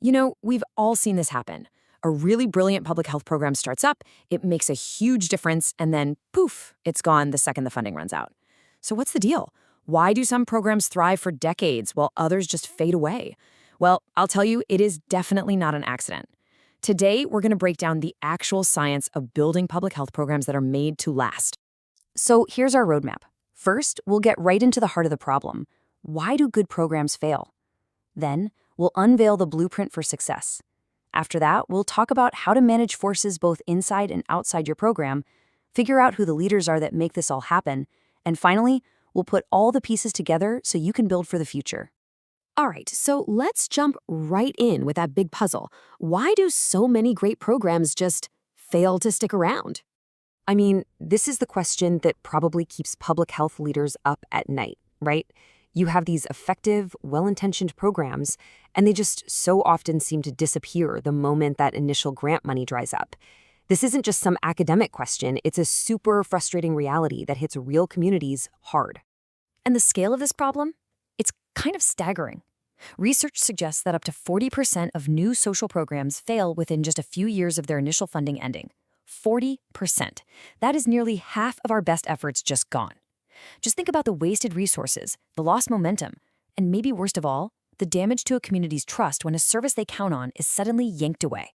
We've all seen this happen. A really brilliant public health program starts up, it makes a huge difference, and then poof, it's gone the second the funding runs out. So what's the deal? Why do some programs thrive for decades while others just fade away? Well, I'll tell you, it is definitely not an accident. Today, we're going to break down the actual science of building public health programs that are made to last. So here's our roadmap. First, we'll get right into the heart of the problem. Why do good programs fail? Then, we'll unveil the blueprint for success. After that, we'll talk about how to manage forces both inside and outside your program, figure out who the leaders are that make this all happen, and finally, we'll put all the pieces together so you can build for the future. All right, so let's jump right in with that big puzzle. Why do so many great programs just fail to stick around? I mean, this is the question that probably keeps public health leaders up at night, right? You have these effective, well-intentioned programs, and they just so often seem to disappear the moment that initial grant money dries up. This isn't just some academic question, it's a super frustrating reality that hits real communities hard. And the scale of this problem? It's kind of staggering. Research suggests that up to 40% of new social programs fail within just a few years of their initial funding ending. 40%. That is nearly half of our best efforts just gone. Just think about the wasted resources, the lost momentum, and maybe worst of all, the damage to a community's trust when a service they count on is suddenly yanked away.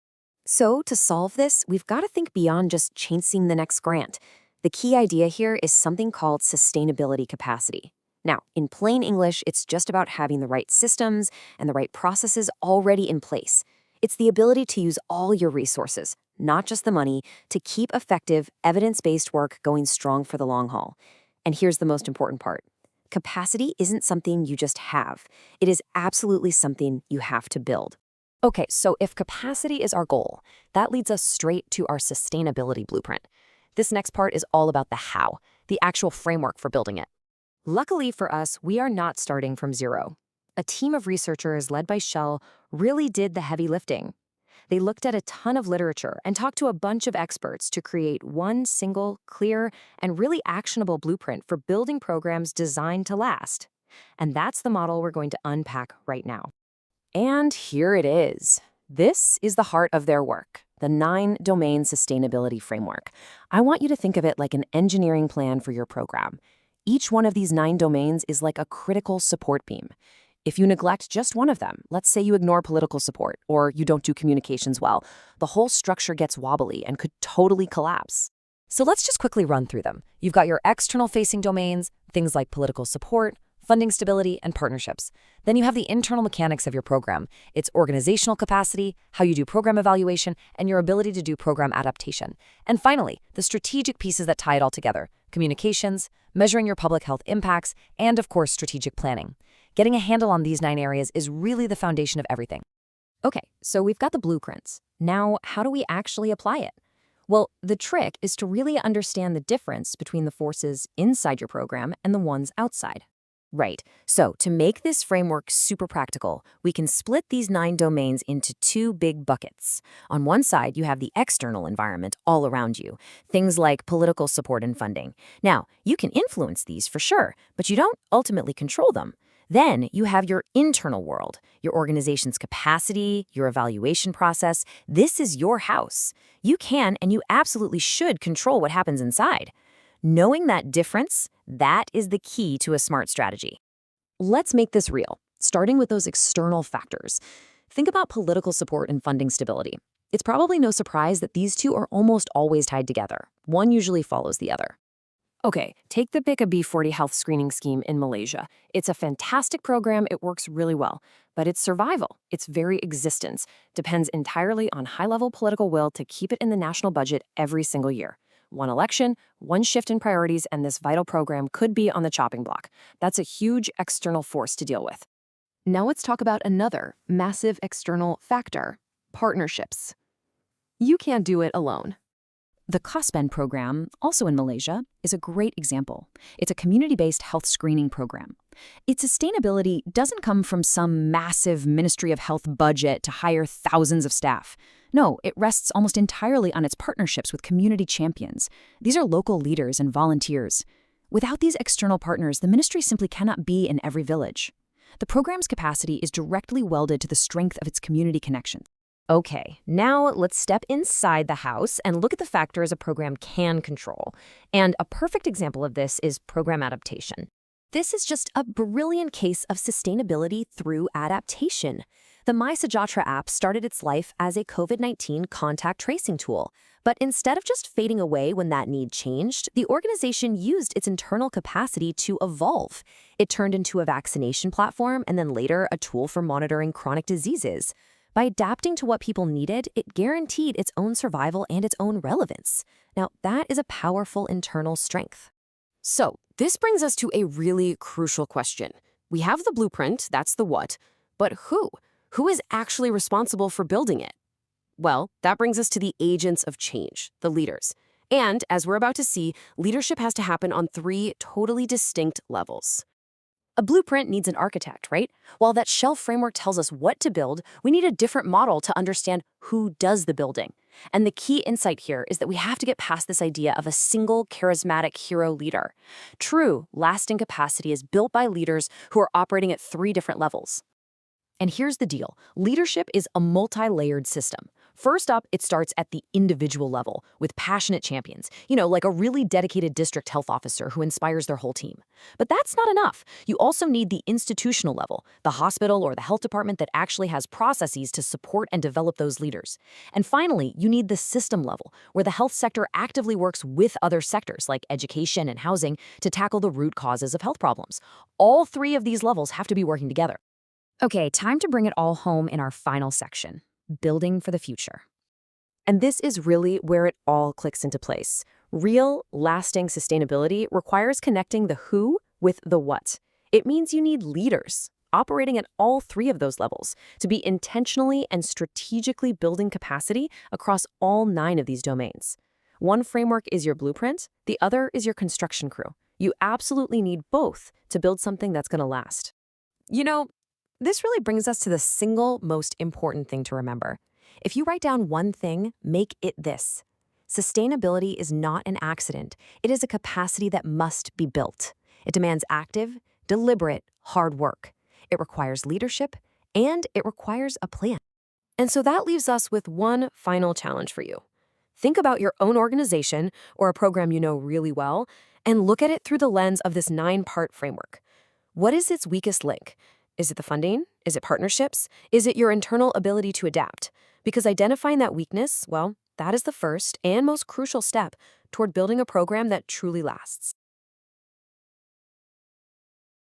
So, to solve this, we've got to think beyond just chasing the next grant. The key idea here is something called sustainability capacity. Now, in plain English, it's just about having the right systems and the right processes already in place. It's the ability to use all your resources, not just the money, to keep effective, evidence-based work going strong for the long haul. And here's the most important part. Capacity isn't something you just have. It is absolutely something you have to build. Okay, so if capacity is our goal, that leads us straight to our sustainability blueprint. This next part is all about the how, the actual framework for building it. Luckily for us, we are not starting from zero. A team of researchers led by Shell really did the heavy lifting. They looked at a ton of literature and talked to a bunch of experts to create one single, clear, and really actionable blueprint for building programs designed to last. And that's the model we're going to unpack right now. And here it is. This is the heart of their work, the 9-domain sustainability framework. I want you to think of it like an engineering plan for your program. Each one of these 9 domains is like a critical support beam. If you neglect just one of them, let's say you ignore political support or you don't do communications well, the whole structure gets wobbly and could totally collapse. So let's just quickly run through them. You've got your external-facing domains, things like political support, funding stability, and partnerships. Then you have the internal mechanics of your program. It's organizational capacity, how you do program evaluation, and your ability to do program adaptation. And finally, the strategic pieces that tie it all together: communications, measuring your public health impacts, and of course, strategic planning. Getting a handle on these 9 areas is really the foundation of everything. Okay, so we've got the blueprints. Now, how do we actually apply it? Well, the trick is to really understand the difference between the forces inside your program and the ones outside. Right, so to make this framework super practical, we can split these 9 domains into 2 big buckets. On one side, you have the external environment all around you, things like political support and funding. Now, you can influence these for sure, but you don't ultimately control them. Then you have your internal world, your organization's capacity, your evaluation process. This is your house. You can and you absolutely should control what happens inside. Knowing that difference, that is the key to a smart strategy. Let's make this real, starting with those external factors. Think about political support and funding stability. It's probably no surprise that these two are almost always tied together. One usually follows the other. Okay, take the Pick a B40 health screening scheme in Malaysia. It's a fantastic program, it works really well. But its survival, its very existence, depends entirely on high-level political will to keep it in the national budget every single year. One election, one shift in priorities, and this vital program could be on the chopping block. That's a huge external force to deal with. Now let's talk about another massive external factor: partnerships. You can't do it alone. The COSPEN program, also in Malaysia, is a great example. It's a community-based health screening program. Its sustainability doesn't come from some massive Ministry of Health budget to hire thousands of staff. No, it rests almost entirely on its partnerships with community champions. These are local leaders and volunteers. Without these external partners, the ministry simply cannot be in every village. The program's capacity is directly welded to the strength of its community connections. Okay, now let's step inside the house and look at the factors a program can control. And a perfect example of this is program adaptation. This is just a brilliant case of sustainability through adaptation. The MySajatra app started its life as a COVID-19 contact tracing tool. But instead of just fading away when that need changed, the organization used its internal capacity to evolve. It turned into a vaccination platform and then later a tool for monitoring chronic diseases. By adapting to what people needed, it guaranteed its own survival and its own relevance. Now, that is a powerful internal strength. So, this brings us to a really crucial question. We have the blueprint, that's the what, but who? Who is actually responsible for building it? Well, that brings us to the agents of change, the leaders. And, as we're about to see, leadership has to happen on 3 totally distinct levels. A blueprint needs an architect, right? While that shelf framework tells us what to build, we need a different model to understand who does the building. And the key insight here is that we have to get past this idea of a single charismatic hero leader. True, lasting capacity is built by leaders who are operating at 3 different levels. And here's the deal. Leadership is a multi-layered system. First up, it starts at the individual level with passionate champions, like a really dedicated district health officer who inspires their whole team. But that's not enough. You also need the institutional level, the hospital or the health department that actually has processes to support and develop those leaders. And finally, you need the system level, where the health sector actively works with other sectors like education and housing to tackle the root causes of health problems. All 3 of these levels have to be working together. Okay, time to bring it all home in our final section. Building for the future. And this is really where it all clicks into place. Real, lasting sustainability requires connecting the who with the what. It means you need leaders operating at all 3 of those levels to be intentionally and strategically building capacity across all 9 of these domains. One framework is your blueprint, the other is your construction crew. You absolutely need both to build something that's going to last. This really brings us to the single most important thing to remember. If you write down one thing, make it this. Sustainability is not an accident. It is a capacity that must be built. It demands active, deliberate, hard work. It requires leadership, and it requires a plan. And so that leaves us with one final challenge for you. Think about your own organization or a program you know really well, and look at it through the lens of this 9-part framework. What is its weakest link? Is it the funding? Is it partnerships? Is it your internal ability to adapt? Because identifying that weakness, well, that is the first and most crucial step toward building a program that truly lasts.